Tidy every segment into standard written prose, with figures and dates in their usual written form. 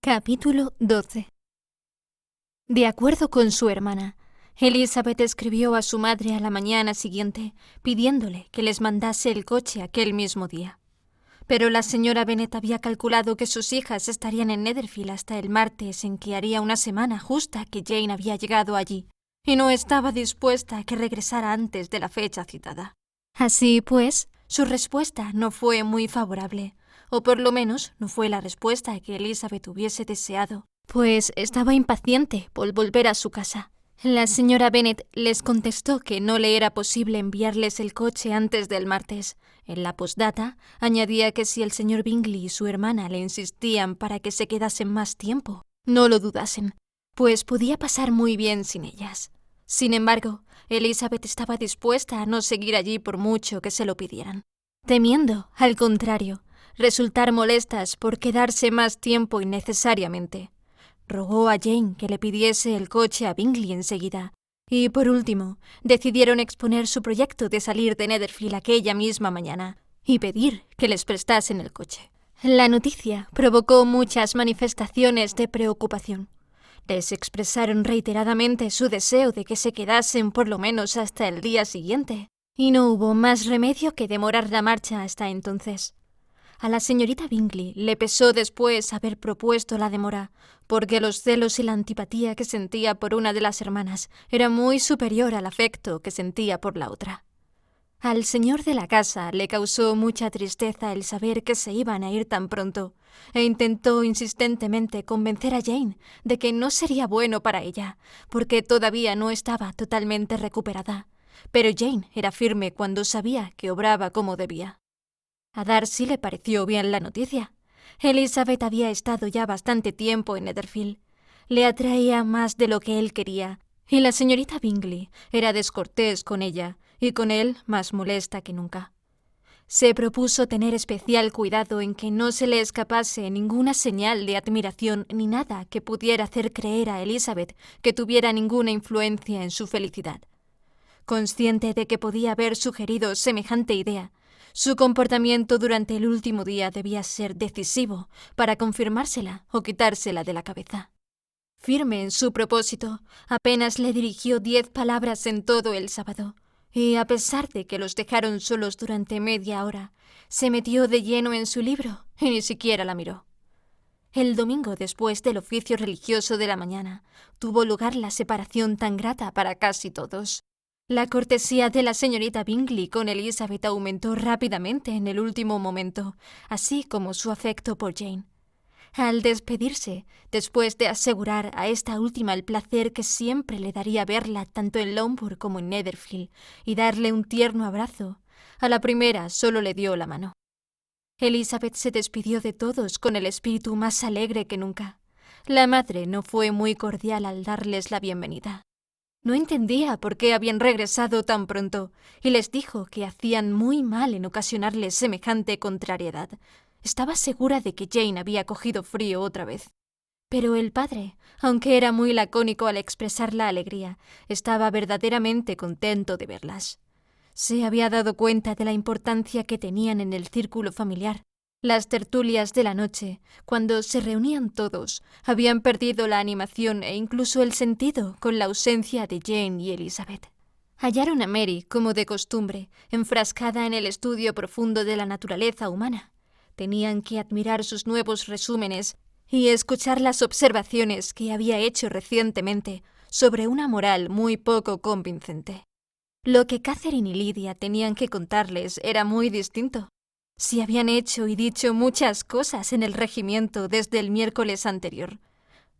Capítulo 12. De acuerdo con su hermana, Elizabeth escribió a su madre a la mañana siguiente pidiéndole que les mandase el coche aquel mismo día. Pero la señora Bennet había calculado que sus hijas estarían en Netherfield hasta el martes, en que haría una semana justa que Jane había llegado allí, y no estaba dispuesta a que regresara antes de la fecha citada. Así pues, su respuesta no fue muy favorable, o por lo menos no fue la respuesta que Elizabeth hubiese deseado, pues estaba impaciente por volver a su casa. La señora Bennet les contestó que no le era posible enviarles el coche antes del martes. En la postdata añadía que si el señor Bingley y su hermana le insistían para que se quedasen más tiempo, no lo dudasen, pues podía pasar muy bien sin ellas. Sin embargo, Elizabeth estaba dispuesta a no seguir allí por mucho que se lo pidieran, temiendo, al contrario, resultar molestas por quedarse más tiempo innecesariamente. Rogó a Jane que le pidiese el coche a Bingley enseguida, y por último decidieron exponer su proyecto de salir de Netherfield aquella misma mañana y pedir que les prestasen el coche. La noticia provocó muchas manifestaciones de preocupación. Les expresaron reiteradamente su deseo de que se quedasen por lo menos hasta el día siguiente, y no hubo más remedio que demorar la marcha hasta entonces. A la señorita Bingley le pesó después haber propuesto la demora, porque los celos y la antipatía que sentía por una de las hermanas era muy superior al afecto que sentía por la otra. Al señor de la casa le causó mucha tristeza el saber que se iban a ir tan pronto, e intentó insistentemente convencer a Jane de que no sería bueno para ella, porque todavía no estaba totalmente recuperada. Pero Jane era firme cuando sabía que obraba como debía. A Darcy le pareció bien la noticia. Elizabeth había estado ya bastante tiempo en Netherfield. Le atraía más de lo que él quería, y la señorita Bingley era descortés con ella, y con él más molesta que nunca. Se propuso tener especial cuidado en que no se le escapase ninguna señal de admiración ni nada que pudiera hacer creer a Elizabeth que tuviera ninguna influencia en su felicidad. Consciente de que podía haber sugerido semejante idea, su comportamiento durante el último día debía ser decisivo para confirmársela o quitársela de la cabeza. Firme en su propósito, apenas le dirigió 10 palabras en todo el sábado, y a pesar de que los dejaron solos durante media hora, se metió de lleno en su libro y ni siquiera la miró. El domingo, después del oficio religioso de la mañana, tuvo lugar la separación tan grata para casi todos. La cortesía de la señorita Bingley con Elizabeth aumentó rápidamente en el último momento, así como su afecto por Jane. Al despedirse, después de asegurar a esta última el placer que siempre le daría verla tanto en Longbourn como en Netherfield, y darle un tierno abrazo, a la primera solo le dio la mano. Elizabeth se despidió de todos con el espíritu más alegre que nunca. La madre no fue muy cordial al darles la bienvenida. No entendía por qué habían regresado tan pronto, y les dijo que hacían muy mal en ocasionarles semejante contrariedad. Estaba segura de que Jane había cogido frío otra vez. Pero el padre, aunque era muy lacónico al expresar la alegría, estaba verdaderamente contento de verlas. Se había dado cuenta de la importancia que tenían en el círculo familiar. Las tertulias de la noche, cuando se reunían todos, habían perdido la animación e incluso el sentido con la ausencia de Jane y Elizabeth. Hallaron a Mary, como de costumbre, enfrascada en el estudio profundo de la naturaleza humana. Tenían que admirar sus nuevos resúmenes y escuchar las observaciones que había hecho recientemente sobre una moral muy poco convincente. Lo que Catherine y Lydia tenían que contarles era muy distinto. Si habían hecho y dicho muchas cosas en el regimiento desde el miércoles anterior.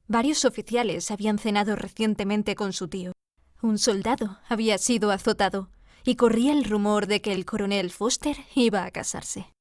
Varios oficiales habían cenado recientemente con su tío. Un soldado había sido azotado, y corría el rumor de que el coronel Foster iba a casarse.